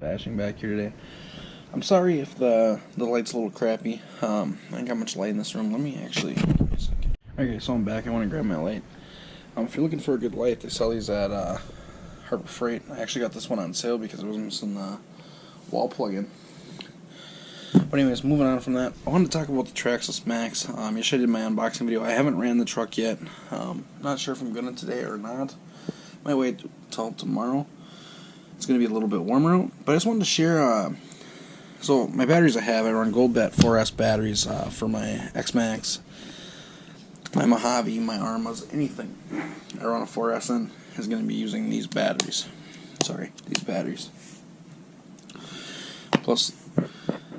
Bashing back here today. I'm sorry if the light's a little crappy. I ain't got much light in this room. Let me actually give me a second. Okay, so I'm back. I want to grab my light. If you're looking for a good light, they sell these at Harbor Freight. I actually got this one on sale because it was missing the wall plug-in. But anyways, moving on from that, I wanted to talk about the Traxxas Maxx. Yesterday I did my unboxing video. I haven't ran the truck yet. Not sure if I'm gonna today or not. Might wait till tomorrow. It's going to be a little bit warmer out, but I just wanted to share, so my batteries I run Gold Bat 4S batteries for my Maxx, my Mojave, my Armas, anything I run a 4S in is going to be using these batteries. These batteries. Plus,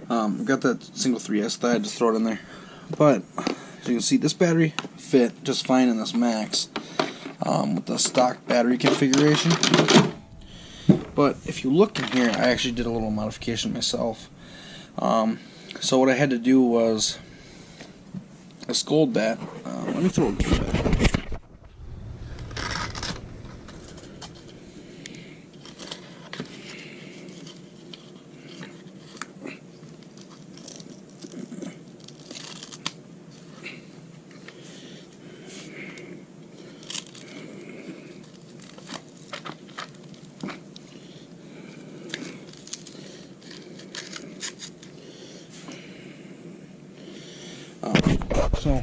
I've got that single 3S that I just throw it in there. But, as you can see, this battery fit just fine in this Maxx with the stock battery configuration. But if you look in here, I actually did a little modification myself. So what I had to do was this Gold Bat. Let me throw a Gold Bat. So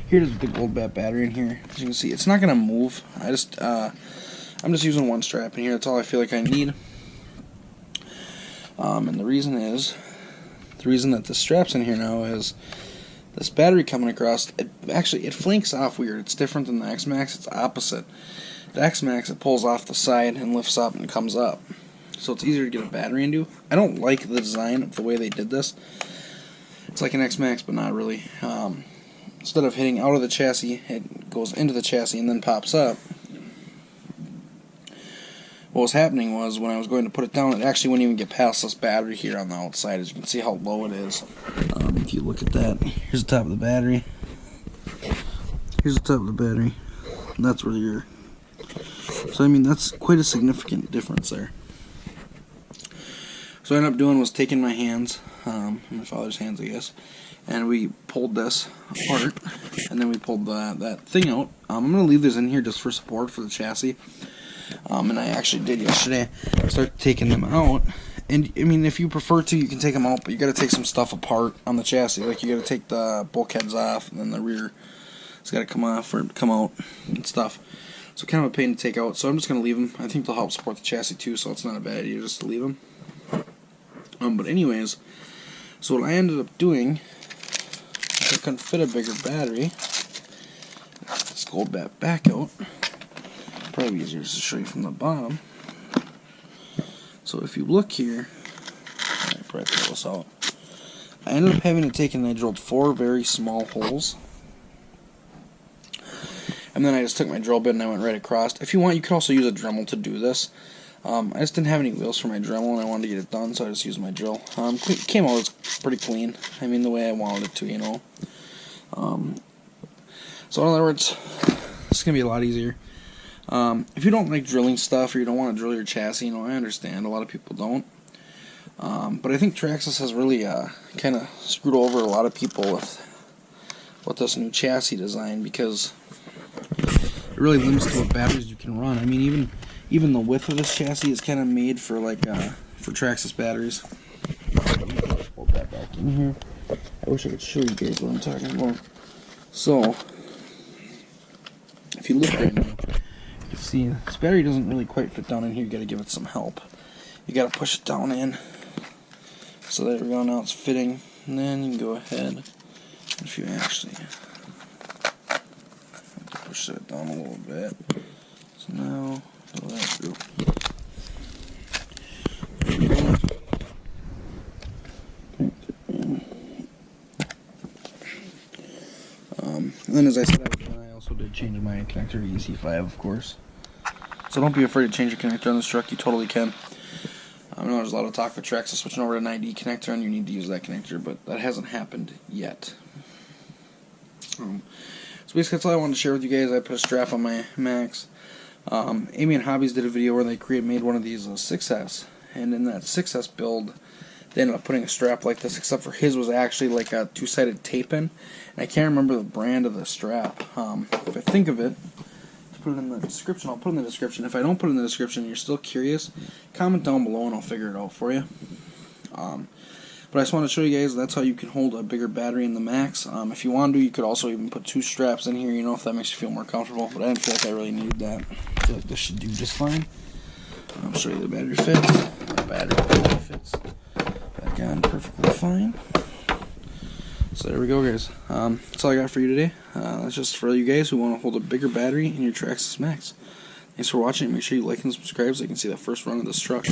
here's the Gold Bat battery in here. As you can see, it's not gonna move. I'm just using one strap in here. That's all I feel like I need. And the reason that the strap's in here now is this battery coming across. It flanks off weird. It's different than the Maxx. It's opposite. The Maxx, it pulls off the side and lifts up and comes up, so it's easier to get a battery into. I don't like the design of the way they did this. It's like an Maxx, but not really. Instead of hitting out of the chassis, it goes into the chassis and then pops up. What was happening was, when I was going to put it down, it actually wouldn't even get past this battery here on the outside. As you can see how low it is. If you look at that, here's the top of the battery. Here's the top of the battery. And that's where you're. So I mean, that's quite a significant difference there. So what I ended up doing was taking my hands, my father's hands I guess, and we pulled this apart, and then we pulled that thing out. I'm going to leave this in here just for support for the chassis, and I actually did yesterday. I started taking them out, and I mean, if you prefer to, you can take them out, but you got to take some stuff apart on the chassis. Like, you got to take the bulkheads off, and then the rear has got to come off or come out and stuff. So kind of a pain to take out, so I'm just going to leave them. I think they'll help support the chassis too, so it's not a bad idea just to leave them. But anyways, so what I ended up doing, I couldn't fit a bigger battery. This Gold Bat back out. Probably easier to show you from the bottom. So if you look here, I probably pull this out. I ended up having to take and I drilled 4 very small holes. And then I just took my drill bit and I went right across. If you want, you could also use a Dremel to do this. I just didn't have any wheels for my Dremel and I wanted to get it done, so I just used my drill. It came out pretty clean. I mean, the way I wanted it to, you know. So in other words, it's going to be a lot easier. If you don't like drilling stuff or you don't want to drill your chassis, you know, I understand. A lot of people don't. But I think Traxxas has really kind of screwed over a lot of people with this new chassis design, because it really limits to what batteries you can run. I mean, even the width of this chassis is kind of made for for Traxxas batteries. Hold that back in here. I wish I could show you guys what I'm talking about. So, if you look right now, you can see this battery doesn't really quite fit down in here. You got to give it some help. You got to push it down in. So there we go. Now it's fitting. And then you can go ahead. If you actually push that down a little bit. So now, pull that through. And then, as I said I also did change my connector to EC5, of course. So don't be afraid to change your connector on this truck. You totally can. I know there's a lot of talk with Traxxas switching over to an ID connector, and you need to use that connector, but that hasn't happened yet. So basically that's all I wanted to share with you guys. I put a strap on my Maxx. Amy and Hobbies did a video where they made one of these 6S, And in that 6S build, they ended up putting a strap like this, except for his was actually like a two-sided tape-in. And I can't remember the brand of the strap. If I think of it, to put it in the description, I'll put it in the description. If I don't put it in the description and you're still curious, comment down below and I'll figure it out for you. But I just want to show you guys that's how you can hold a bigger battery in the Maxx. If you want to, you could also even put 2 straps in here, you know, if that makes you feel more comfortable. But I didn't feel like I really needed that. I feel like this should do just fine. I'll show you the battery fits. The battery fits back on perfectly fine. So there we go, guys. That's all I got for you today. That's just for you guys who want to hold a bigger battery in your Traxxas Maxx. Thanks for watching. Make sure you like and subscribe so you can see the first run of this truck.